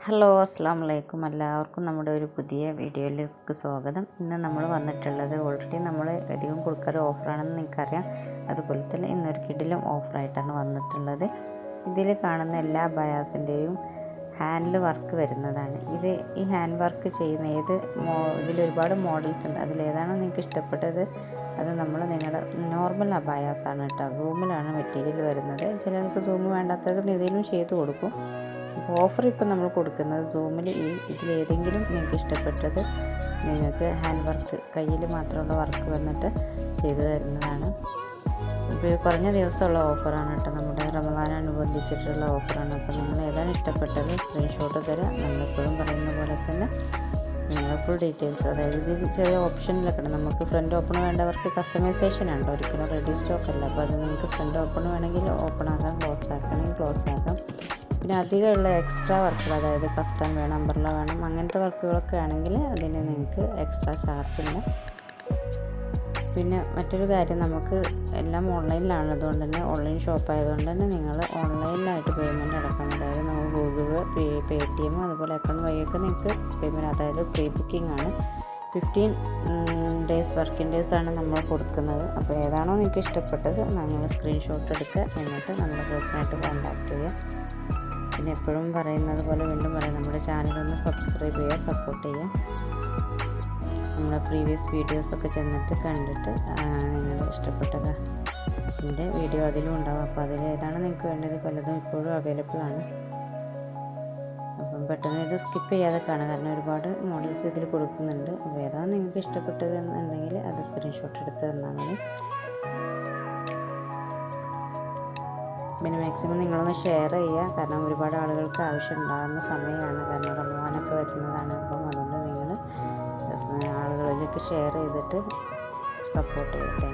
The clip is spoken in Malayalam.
ഹലോ അസ്സാം വലൈക്കും. എല്ലാവർക്കും നമ്മുടെ ഒരു പുതിയ വീഡിയോയിലേക്ക് സ്വാഗതം. ഇന്ന് നമ്മൾ വന്നിട്ടുള്ളത് ഓൾറെഡി നമ്മൾ അധികം കൊടുക്കാറ് ഓഫറാണെന്ന് നിങ്ങൾക്കറിയാം. അതുപോലെ തന്നെ ഇന്നൊരു കിടിലും ഓഫറായിട്ടാണ് വന്നിട്ടുള്ളത്. ഇതിൽ കാണുന്ന എല്ലാ ബയാസിൻ്റെയും ഹാൻഡിൽ വർക്ക് വരുന്നതാണ്. ഈ ഹാൻഡ് വർക്ക് ചെയ്യുന്ന ഇതിലൊരുപാട് മോഡൽസ് ഉണ്ട്. അതിലേതാണോ നിങ്ങൾക്ക് ഇഷ്ടപ്പെട്ടത് അത് നിങ്ങളുടെ നോർമൽ അബായാസാണ് കേട്ടോ. സൂമിലാണ് മെറ്റീരിയൽ വരുന്നത്. ചിലർക്ക് സൂം വേണ്ടാത്തവർക്ക് ഇതിലും ചെയ്ത് കൊടുക്കും. അപ്പോൾ ഓഫർ ഇപ്പോൾ നമ്മൾ കൊടുക്കുന്നത് സൂമിൽ ഇതിലേതെങ്കിലും നിങ്ങൾക്ക് ഇഷ്ടപ്പെട്ടത് നിങ്ങൾക്ക് ഹാൻഡ് വർക്ക് കയ്യിൽ മാത്രമുള്ള വർക്ക് വന്നിട്ട് ചെയ്തു തരുന്നതാണ്. ഇപ്പോൾ കുറഞ്ഞ ദിവസമുള്ള ഓഫറാണ് കേട്ടോ. നമ്മുടെ റമദാനനുബന്ധിച്ചിട്ടുള്ള ഓഫറാണ്. അപ്പോൾ നിങ്ങൾ ഏതാണ് ഇഷ്ടപ്പെട്ടത് സ്ക്രീൻഷോട്ട് തരാം. നമ്മളെപ്പോഴും പറയുന്ന പോലെ തന്നെ നിങ്ങൾ ഫുൾ ഡീറ്റെയിൽസ്, അതായത് ഇത് ചെറിയ ഓപ്ഷനിലൊക്കെ ഉണ്ട്. നമുക്ക് ഫ്രണ്ട് ഓപ്പൺ വേണ്ടവർക്ക് കസ്റ്റമൈസേഷൻ ഉണ്ട്, ഒരിക്കലും റെഡി സ്റ്റോക്ക് അല്ല. അപ്പോൾ അത് നിങ്ങൾക്ക് ഫ്രണ്ട് ഓപ്പൺ വേണമെങ്കിൽ ഓപ്പൺ ആക്കാം, ക്ലോസ് ആക്കണമെങ്കിൽ ക്ലോസ് ആക്കാം. പിന്നെ അധികമുള്ള എക്സ്ട്രാ വർക്കുകൾ, അതായത് കഫ്താൻ വേണം, അംബ്രല്ല വേണം, അങ്ങനത്തെ വർക്കുകളൊക്കെ ആണെങ്കിൽ അതിന് നിങ്ങൾക്ക് എക്സ്ട്രാ ചാർജ് ഉണ്ട്. പിന്നെ മറ്റൊരു കാര്യം, നമുക്ക് എല്ലാം ഓൺലൈനിലാണ്. അതുകൊണ്ട് തന്നെ ഓൺലൈൻ ഷോപ്പ് ആയതുകൊണ്ട് തന്നെ നിങ്ങൾ ഓൺലൈനിലായിട്ട് പേയ്മെൻറ്റ് അടക്കണം. അതായത് നമുക്ക് ഗൂഗിൾ പേ, പേടിഎം, അതുപോലെ അക്കൗണ്ട് വഴിയൊക്കെ നിങ്ങൾക്ക് പേയ്മെൻറ്റ്, അതായത് പ്രീ ബുക്കിംഗ് ആണ്. 15 ഡേയ്സ് വർക്കിംഗ് ഡേയ്സാണ് നമ്മൾ കൊടുക്കുന്നത്. അപ്പോൾ ഏതാണോ നിങ്ങൾക്ക് ഇഷ്ടപ്പെട്ടത് നിങ്ങൾ സ്ക്രീൻഷോട്ട് എടുക്കുക, എന്നിട്ട് നമ്മുടെ പേഴ്സണായിട്ട് കോൺടാക്റ്റ് ചെയ്യുക. പിന്നെ എപ്പോഴും പറയുന്നത് പോലെ വീണ്ടും പറയാം, നമ്മുടെ ചാനലൊന്ന് സബ്സ്ക്രൈബ് ചെയ്യുക, സപ്പോർട്ട് ചെയ്യുക. നമ്മുടെ പ്രീവിയസ് വീഡിയോസൊക്കെ ചെന്നിട്ട് കണ്ടിട്ട് നിങ്ങൾ ഇഷ്ടപ്പെട്ടത് എൻ്റെ വീഡിയോ അതിലും ഉണ്ടാവും. അപ്പോൾ അതിലേതാണ് നിങ്ങൾക്ക് വേണ്ടത്, പലതും ഇപ്പോഴും അവൈലബിൾ ആണ്. അപ്പം പെട്ടെന്ന് ഇത് സ്കിപ്പ് ചെയ്യാതെ കാണുക, കാരണം ഒരുപാട് മോഡൽസ് ഇതിൽ കൊടുക്കുന്നുണ്ട്. അപ്പോൾ ഏതാണ് നിങ്ങൾക്ക് ഇഷ്ടപ്പെട്ടത് എന്നുണ്ടെങ്കിൽ അത് സ്ക്രീൻഷോട്ട് എടുത്ത് തന്നാൽ മതി. പിന്നെ മാക്സിമം നിങ്ങളൊന്ന് ഷെയർ ചെയ്യുക, കാരണം ഒരുപാട് ആളുകൾക്ക് ആവശ്യം ഉണ്ടാകുന്ന സമയമാണ്. കാരണം റമദാനൊക്കെ വരുന്നതാണ്. അപ്പം അതുകൊണ്ട് നിങ്ങൾ ആളുകളിലേക്ക് ഷെയർ ചെയ്തിട്ട് സപ്പോർട്ട് ചെയ്യുക.